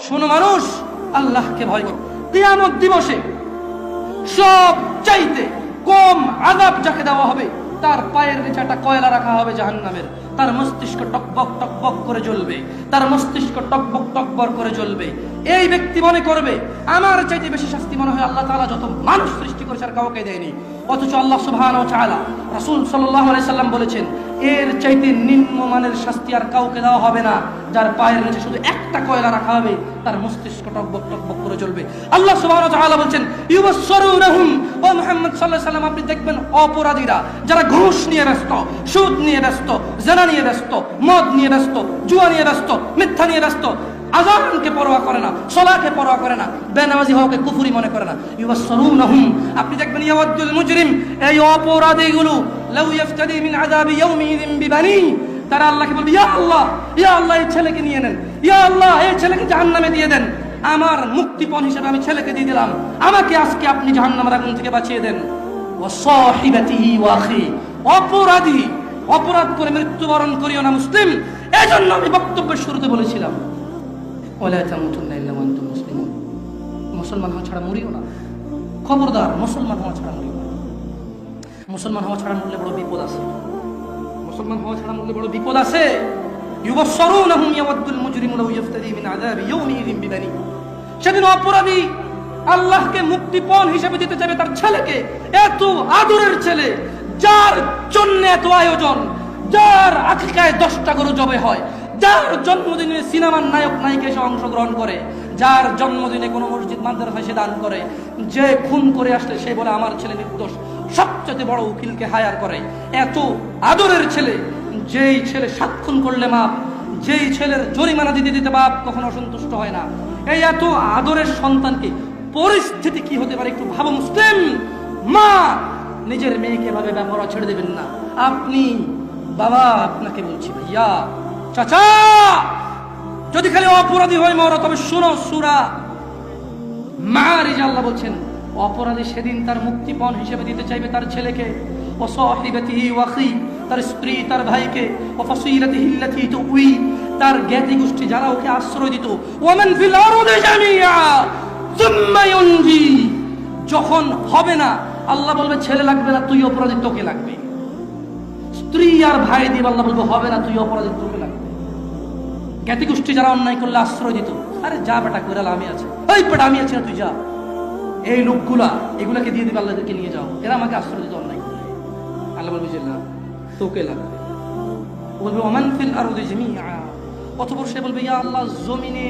শোনো মানুষ, আল্লাহকে ভয় করো। কিয়ামত দিবসে সব চাইতে কম আযাব যাকে দেওয়া হবে, তার পায়ের নিচে একটা কয়লা রাখা হবে জাহান্নামের, তার মস্তিষ্ক টকবক টকবক করে জ্বলবে, তার মস্তিষ্ক টকবক টকবক করে জ্বলবে। এই ব্যক্তি মনে করবে আমার চাইতে বেশি শাস্তি মনে হয় আল্লাহ তাআলা যত মানুষ সৃষ্টি করেছে আর কাউকে দেয়নি। অথচ আল্লাহ সুবহানাহু ওয়া তাআলা, রাসূল সাল্লাল্লাহু আলাইহি সাল্লাম বলেছেন, এর চাইতে নিম্নমানের শাস্তি আর কাউকে দেওয়া হবে না, যার পায়ের নিচে শুধু একটা কয়লা রাখা হবে, তার মস্তিষ্ক টকবক টকবক করে জ্বলবে। আল্লাহ সুবহানাহু ওয়া তাআলা বলেন, ইউবাসসিরুনহুম, ও মুহাম্মদ সাল্লাল্লাহু আলাইহি সাল্লাম আপনি দেখবেন অপরাধীরা যারা ঘুষ নিয়ে ব্যস্ত, সুদ নিয়ে ব্যস্ত, জিনা নিয়ে ব্যস্ত, মদ নিয়ে ব্যস্ত, জুয়া নিয়ে ব্যস্ত, মিথ্যা নিয়ে ব্যস্ত, আযানকে পরোয়া করে না, সালাতকে পরোয়া করে না, বেনামাজি হওয়াকে কুফরি মনে করে না। ইউবাসসিরুনহুম, আপনি দেখবেন ইয়াওয়াদুল মুজরিম, এই অপরাধীগুলো লাউ ইফতাদি মিন আযাবি ইয়াউমিযিন বিবানি, তারা আল্লাহকে বলবে, ইয়া আল্লাহ, ইয়া আল্লাহ এই ছেলেকে নিয়ে নেন, ইয়া আল্লাহ এই ছেলেকে জাহান্নামে দিয়ে দেন, আমার মুক্তিপণ হিসেবে আমি ছেলেকে দিয়ে দিলাম, আমাকে আজকে আপনি জাহান্নামের আগুন থেকে বাঁচিয়ে দেন। ওয়া সাহিবাতিহি ওয়া আখি, অপরাধী অপরাধ করে মৃত্যুবরণ করিও না মুসলিম। এজন্য আমি বক্তব্যের শুরুতে বলেছিলাম, ওয়ালা তামুতুন্না ইল্লা ওয়া আনতুম মুসলিমুন, মুসলমান হওয়া ছাড়া মরিও না, খবরদার মুসলমান হওয়া ছাড়া মরিও না। মুসলমান হওয়া ছাড়া মরলে বড় বিপদ আছে, মুসলমান হওয়া ছাড়া মরলে বড় বিপদ আছে। ইউবাসসিরুনহুম ইয়াওয়াদুল মুজরিমু লাউ ইফতাদি মিন আযাবি ইয়াউমিযিন বিবানি, সেদিন অপরাধী আল্লাহকে মুক্তিপণ হিসেবে দিতে চাইবে তার ছেলেকে, এত আদরের ছেলে, যার জন্য এত আয়োজন, যার আকিকায় 10টা গরু জবে হয়, যার জন্মদিনে সিনেমার নায়ক নায়িকা এসে অংশগ্রহণ করে, যার জন্মদিনে কোনো মসজিদ মাদ্রাসায় সে দান করে, যে খুন করে আসলে সে বলে আমার ছেলে নির্দোষ, সবচেয়ে বড় উকিলকে হায়ার করে। এত আদরের ছেলে, যেই ছেলে 7 খুন করলে মাপ, যেই ছেলের জরিমানা দিতে দিতে বাপ কখনো সন্তুষ্ট হয় না, এই এত আদরের সন্তানকে পরিস্থিতি কি হতে পারে একটু ভাবো মুসলিম। মা নিজের মেয়েকে ভাবে ব্যবহার ছেড়ে দেবেন না। আপনি বাবা, আপনাকে বলছি ভাইয়া, চাচা, যদি খালি অপরাধী হয় মরো, তবে শুনো সূরা মাআরিজ আল্লাহ বলছেন, অপরাধী সেদিন তার মুক্তিপণ হিসেবে দিতে চাইবে তার ছেলেকে, ও সাহিবাতিহি ওয়া আখি, তার স্ত্রী, তার ভাইকে, ও ফাসিলাতিহি আল্লাতী তুই, তার জ্ঞাতি গোষ্ঠী যারা ওকে আশ্রয় দিত, ওয়া মান ফিল আরদি জামিআ সুম্মা ইউনজি, যখন হবে না আল্লাহ বলবে ছেলে লাগবে না, তুই অপরাধী, তোকে লাগবে। স্ত্রী আর ভাই দিয়ে আল্লাহ বলবে হবে না, তুই অপরাধী, তোকে লাগবে। জ্ঞাতি গোষ্ঠী যারা অন্যায় করলে আশ্রয় দিত, আরে যা বেটা কইরাল আমি আছে, ওই বেটা আমি আছি না, তুই যা। এই লোকগুলা এগুলাকে দিয়ে দিবে, আল্লাহকে নিয়ে যাও, এরা আমাকে আশ্রয় দিত অন্যায় করলে। আল্লাহ বলবে যে না, তোকে লাগবে। বলবে ওমান ফিল আরদি জামিআ, অতঃপর সে বলবে ইয়া আল্লাহ, জমিনে